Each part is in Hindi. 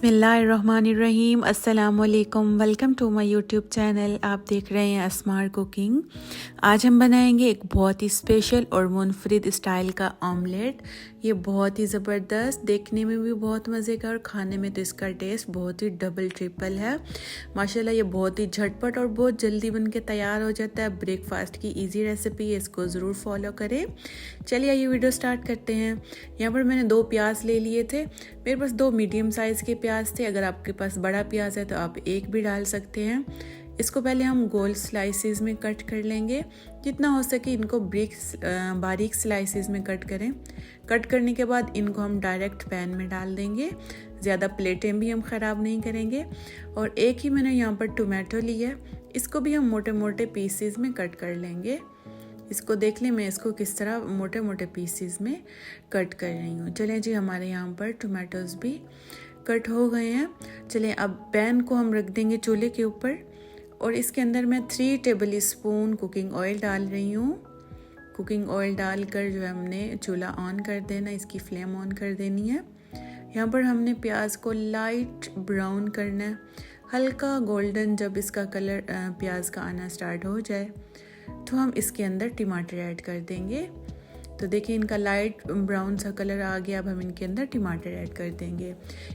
बिस्मिल्लाहिर्रहमानिर्रहीम। अस्सलाम वालेकुम। Welcome to my YouTube channel. आप देख रहे हैं अस्मार कुकिंग। आज हम बनाएंगे एक बहुत ही स्पेशल और मुनफरिद स्टाइल का ऑमलेट। ये बहुत ही ज़बरदस्त, देखने में भी बहुत मज़े का और खाने में तो इसका टेस्ट बहुत ही डबल ट्रिपल है। माशाल्लाह ये बहुत ही झटपट और बहुत जल्दी बन के तैयार हो जाता है। ब्रेकफास्ट की इजी रेसिपी है, इसको ज़रूर फॉलो करें। चलिए ये वीडियो स्टार्ट करते हैं। यहाँ पर मैंने 2 प्याज ले लिए थे। मेरे पास 2 मीडियम साइज़ के प्याज थे। अगर आपके पास बड़ा प्याज है तो आप 1 भी डाल सकते हैं। इसको पहले हम गोल स्लाइसेस में कट कर लेंगे। जितना हो सके इनको बारीक स्लाइसेस में कट करें। कट करने के बाद इनको हम डायरेक्ट पैन में डाल देंगे। ज़्यादा प्लेटें भी हम ख़राब नहीं करेंगे। और एक ही मैंने यहाँ पर टोमेटो लिया है, इसको भी हम मोटे मोटे पीसेस में कट कर लेंगे। इसको देख लें मैं इसको किस तरह मोटे मोटे पीसेस में कट कर रही हूँ। चलें जी, हमारे यहाँ पर टोमेटोज़ भी कट हो गए हैं। चलें अब पैन को हम रख देंगे चूल्हे के ऊपर और इसके अंदर मैं 3 टेबल स्पून कुकिंग ऑयल डाल रही हूँ। कुकिंग ऑयल डालकर जो है हमने चूल्हा ऑन कर देना, इसकी फ्लेम ऑन कर देनी है। यहाँ पर हमने प्याज को लाइट ब्राउन करना है, हल्का गोल्डन। जब इसका कलर प्याज का आना स्टार्ट हो जाए तो हम इसके अंदर टमाटर ऐड कर देंगे। तो देखिए इनका लाइट ब्राउन सा कलर आ गया। अब हम इनके अंदर टमाटर ऐड कर देंगे।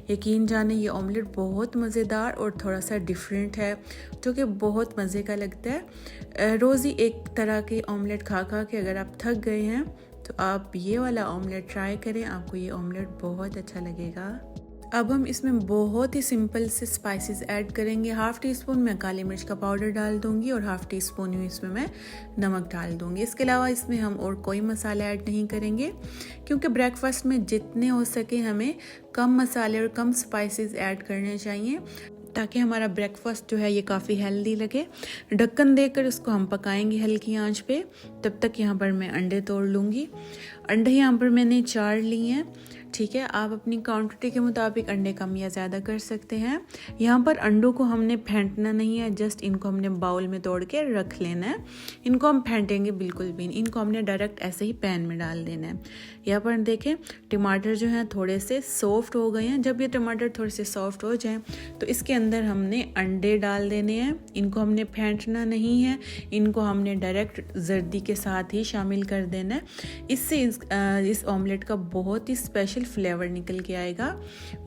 यकीन जाने ये ऑमलेट बहुत मज़ेदार और थोड़ा सा डिफरेंट है, जो कि बहुत मज़े का लगता है। रोज़ ही एक तरह के ऑमलेट खा खा के अगर आप थक गए हैं तो आप ये वाला ऑमलेट ट्राई करें, आपको ये ऑमलेट बहुत अच्छा लगेगा। अब हम इसमें बहुत ही सिंपल से स्पाइसेस ऐड करेंगे। 1/2 टीस्पून मैं काली मिर्च का पाउडर डाल दूंगी और 1/2 टीस्पून ही इसमें मैं नमक डाल दूंगी। इसके अलावा इसमें हम और कोई मसाले ऐड नहीं करेंगे, क्योंकि ब्रेकफास्ट में जितने हो सके हमें कम मसाले और कम स्पाइसेस ऐड करने चाहिए, ताकि हमारा ब्रेकफास्ट जो है ये काफ़ी हेल्दी लगे। ढक्कन देकर इसको हम पकाएंगे हल्की आंच पे। तब तक यहाँ पर मैं अंडे तोड़ लूँगी। अंडे यहाँ पर मैंने 4 लिए हैं। ठीक है, आप अपनी क्वांटिटी के मुताबिक अंडे कम या ज़्यादा कर सकते हैं। यहाँ पर अंडों को हमने फेंटना नहीं है, जस्ट इनको हमने बाउल में तोड़ के रख लेना है। इनको हम फेंटेंगे बिल्कुल भी नहीं, इनको हमने डायरेक्ट ऐसे ही पैन में डाल देना है। यहाँ पर देखें टमाटर जो हैं थोड़े से सॉफ्ट हो गए हैं। जब ये टमाटर थोड़े से सॉफ्ट हो जाएं तो इसके अंदर हमने अंडे डाल देने हैं। इनको हमने फेंटना नहीं है, इनको हमने डायरेक्ट जर्दी के साथ ही शामिल कर देना है। इससे इस ऑमलेट का बहुत ही स्पेशल फ्लेवर निकल के आएगा।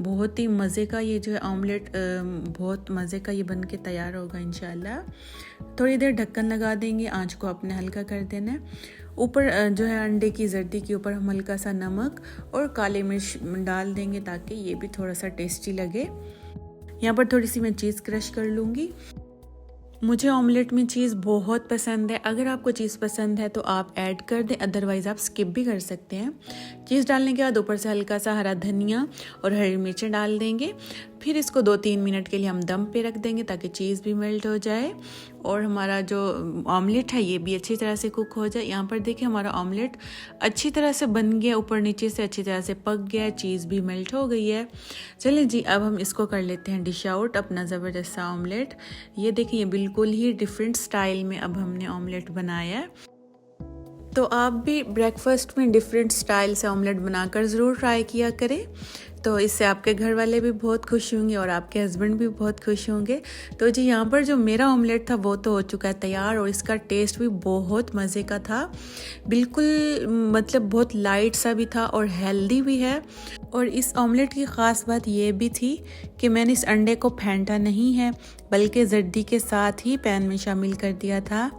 बहुत ही मज़े का ये जो है ऑमलेट बहुत मज़े का ये बन के तैयार होगा इंशाल्लाह। थोड़ी देर ढक्कन लगा देंगे, आंच को अपने हल्का कर देना है। ऊपर जो है अंडे की जर्दी के ऊपर हम हल्का सा नमक और काली मिर्च डाल देंगे, ताकि ये भी थोड़ा सा टेस्टी लगे। यहाँ पर थोड़ी सी मैं चीज़ क्रश कर लूँगी। मुझे ऑमलेट में चीज़ बहुत पसंद है। अगर आपको चीज़ पसंद है तो आप ऐड कर दें, अदरवाइज़ आप स्किप भी कर सकते हैं। चीज़ डालने के बाद ऊपर से हल्का सा हरा धनिया और हरी मिर्चें डाल देंगे। फिर इसको 2-3 मिनट के लिए हम दम पे रख देंगे, ताकि चीज़ भी मेल्ट हो जाए और हमारा जो ऑमलेट है ये भी अच्छी तरह से कुक हो जाए। यहाँ पर देखिए हमारा ऑमलेट अच्छी तरह से बन गया, ऊपर नीचे से अच्छी तरह से पक गया है, चीज़ भी मेल्ट हो गई है। चलिए जी, अब हम इसको कर लेते हैं डिश आउट, अपना ज़बरदस्त सा ऑमलेट। ये देखिए ये बिल्कुल ही डिफरेंट स्टाइल में अब हमने ऑमलेट बनाया है। तो आप भी ब्रेकफास्ट में डिफरेंट स्टाइल से ऑमलेट बनाकर ज़रूर ट्राई किया करें। तो इससे आपके घर वाले भी बहुत खुश होंगे और आपके हस्बैंड भी बहुत खुश होंगे। तो जी यहाँ पर जो मेरा ऑमलेट था वो तो हो चुका है तैयार और इसका टेस्ट भी बहुत मज़े का था। बिल्कुल मतलब बहुत लाइट सा भी था और हेल्दी भी है। और इस ऑमलेट की ख़ास बात ये भी थी कि मैंने इस अंडे को फेंटा नहीं है, बल्कि जर्दी के साथ ही पैन में शामिल कर दिया था,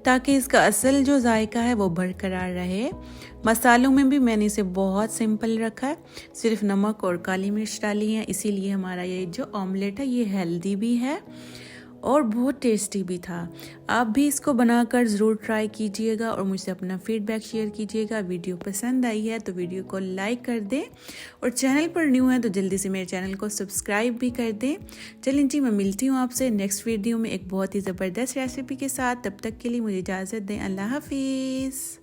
ताकि इसका असल जो जायका है वो बरकरार रहे। मसालों में भी मैंने इसे बहुत सिंपल रखा है, सिर्फ नमक और काली मिर्च डाली है। इसीलिए हमारा ये जो ऑमलेट है ये हेल्दी भी है और बहुत टेस्टी भी था। आप भी इसको बनाकर ज़रूर ट्राई कीजिएगा और मुझसे अपना फीडबैक शेयर कीजिएगा। वीडियो पसंद आई है तो वीडियो को लाइक कर दें और चैनल पर न्यू है तो जल्दी से मेरे चैनल को सब्सक्राइब भी कर दें। चलें जी, मैं मिलती हूँ आपसे नेक्स्ट वीडियो में एक बहुत ही ज़बरदस्त रेसिपी के साथ। तब तक के लिए मुझे इजाज़त दें। अल्लाह हाफिज़।